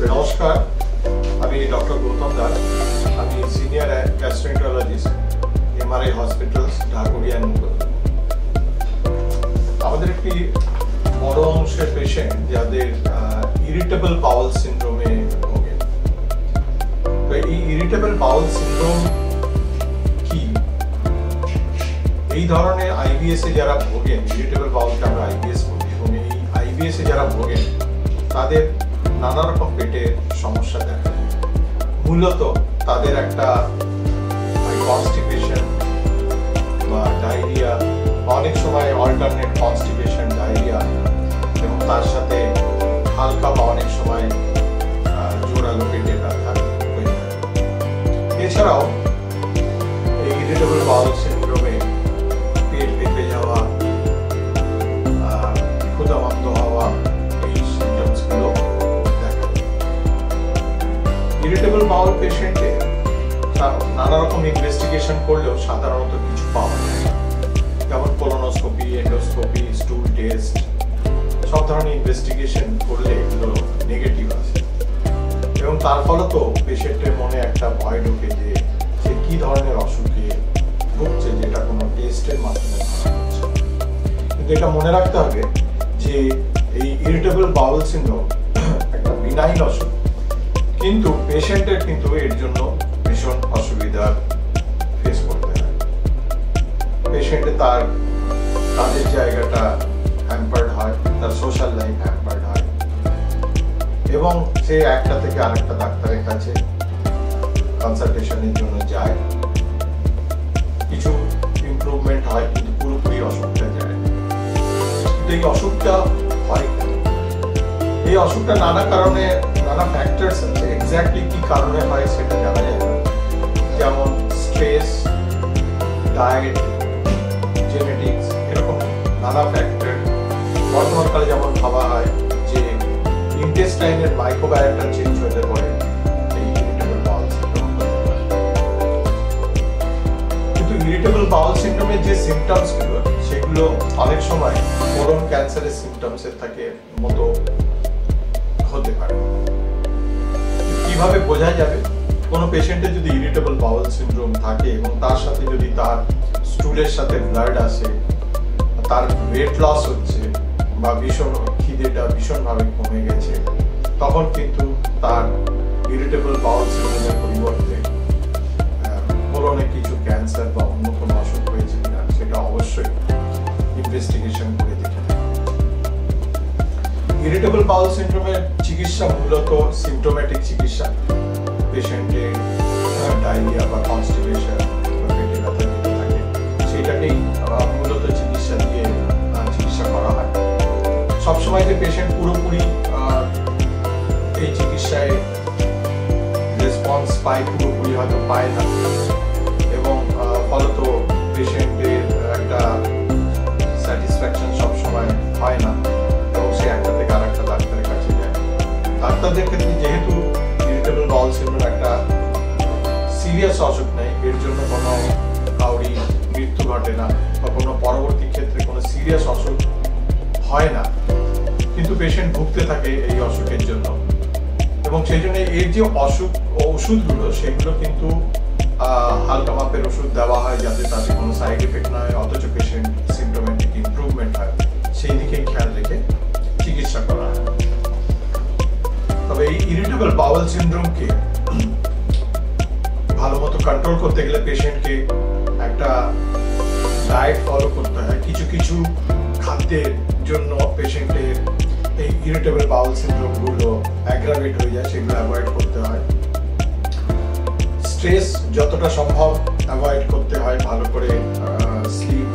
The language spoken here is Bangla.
নমস্কার, আমি ডক্টর গৌতম দাস। আমি senior gastroenterologist, MRI hospitals, Dhakuria. আমাদের একটি বড় অংশের পেশেন্ট যাদের ইরিটেবল বাউল সিনড্রোমে ভোগে। তো এই ইরিটেবল বাউল সিনড্রোম কি? এই ধরনের আইবিএস এ যারা ভোগেন, ইরিটেবল বাউলকে আমরা আইবিএস বলি, এবং এই আইবিএস এ যারা ভোগেন তাদের নানা রকম পেটের সমস্যা দেখা যায়। মূলত তাদের একটা কনস্টিপেশন বা ডায়রিয়া, অনেক সময় অল্টারনেট কনস্টিপেশন, ডায়রিয়া, এবং তার সাথে হালকা বা অনেক সময় জোরালো পেটে ব্যথা হয়ে থাকে। এছাড়াও এই ইরিটেবল বাউল সিনড্রোমে পেট পেতে যাওয়া, ক্ষুধামন্দ হওয়া, এই সিমটমসগুলো দেখা যায়। ইরিটেবল বাউল পেশেন্টে নানা রকম ইনভেস্টিগেশন করলেও সাধারণত কিছু পাওয়া যায় না, যেমন কোলোনোস্কোপি, এন্ডোস্কোপি, স্টুল টেস্ট, সব ধরনের ইনভেস্টিগেশন করলে এগুলো নেগেটিভ আছে, এবং তার ফলত পেশেন্টের মনে একটা ভয় ঢোকে যে সে কি ধরনের অসুখে ভুগছে, যেটা কোনো টেস্টের মাধ্যমে ধরা হচ্ছে। কিন্তু এটা মনে রাখতে হবে যে এই ইরিটেবল বাউল সিনড্রোম একটা বিনাইন অসুখ, কিন্তু পেশেন্টের কিন্তু এর জন্য ভীষণ অসুবিধার ফেস করতে হয়। পেশেন্টে তার কাজের জায়গাটা হ্যাম্পার্ড হয়, তার সোশ্যাল লাইফ হ্যাম্পার্ড হয়, এবং সে একটা থেকে আরেকটা ডাক্তারের কাছে কনসালটেশনের জন্য যায়। কিছু ইমপ্রুভমেন্ট হয়, কিন্তু পুরোপুরি অসুখটা যায় না। কিন্তু এই অসুখটা হয় কেন? এই অসুখটা নানা কারণে, নানা ফ্যাক্টরস আছে, এক্স্যাক্টলি কি কারণে হয় সেটা জানা যায় না। যেমন স্ট্রেস, ডায়েট, জেনেটিক্স, এরকম নানা ফ্যাক্টর। বর্তমানকালে যেমন ভাবা হয় যে ইন্টেস্টাইনের মাইক্রোবায়োটা চেঞ্জ হতে পারে এই ইরিটেবল বাউল সিনড্রোম। কিন্তু ইরিটেবল বাউল সিনড্রোমের যে সিমটমস গুলো, সেগুলো অনেক সময় কোলন ক্যান্সারের সিমটমসের থেকে মতো হতে পারে। কিভাবে বোঝা যাবে? কোনো পেশেন্টের যদি ইরিটেবল বাউল সিনড্রোম থাকে এবং তার সাথে যদি তার স্টুলের সাথে ব্লাড আসে, তার ওয়েট লস হচ্ছে, বা ভীষণ খিদেটা ভীষণভাবে কমে গেছে, তখন কিন্তু তার ইরিটেবল বাউল সিনড্রোমের পরিবর্তে কোলনে কিছু ক্যান্সার বা অন্য কোনো অসুখ হয়েছে কিনা সেটা অবশ্যই ইনভেস্টিগেশন করে দেখে নেওয়া। ইরিটেবল বাউল সিনড্রোমের চিকিৎসা মূলত সিমটোম্যাটিক চিকিৎসা। পেশেন্টের ডায়রিয়া বা কনস্টিপেশন বা পেটে ব্যথা যেটা থাকে, সেটাকেই মূলত চিকিৎসা দিয়ে চিকিৎসা করা হয়। সবসময় যে পেশেন্ট পুরোপুরি এই চিকিৎসায় রেসপন্স পায়, পুরোপুরি হয়তো পায় না, এবং ফলত পেশেন্টের একটা স্যাটিসফ্যাকশন সবসময় হয় না, এবং সে একটা থেকে আর একটা ডাক্তারের কাছে যায়। ডাক্তারদের ক্ষেত্রে যেহেতু ইরিটেবল বাউল সিনড্রোম একটা সিরিয়াস অসুখ নেই, এর জন্য কোনো কাউরি মৃত্যু ঘটে না, বা কোনো পরবর্তী ক্ষেত্রে কোনো সিরিয়াস অসুখ হয় না, কিন্তু পেশেন্ট ভুগতে থাকে এই অসুখের জন্য। এবং সেই জন্য এর যে ওষুধগুলো, সেগুলো কিন্তু হালকা মাপের ওষুধ দেওয়া হয়, যাতে তাতে কোনো সাইড এফেক্ট না হয়, অথচ পেশেন্ট সিমটোমেটিক ইমপ্রুভমেন্ট হয়, সেই দিকে খেয়াল রেখে চিকিৎসা করা হয়। তবে এই ইরিটেবল বাউল সিনড্রোমকে ভালো মতো কন্ট্রোল করতে গেলে পেশেন্টকে একটা ডায়েট ফলো করতে হয়। কিছু কিছু খাদ্যের জন্য পেশেন্টের এই ইরিটেবল বাউল সিনড্রোম গুলো অ্যাগ্রাভেট হয়ে যায়, সেগুলো অ্যাভয়েড করতে হয়। স্ট্রেস যতটা সম্ভব অ্যাভয়েড করতে হয়, ভালো করে স্লিপ,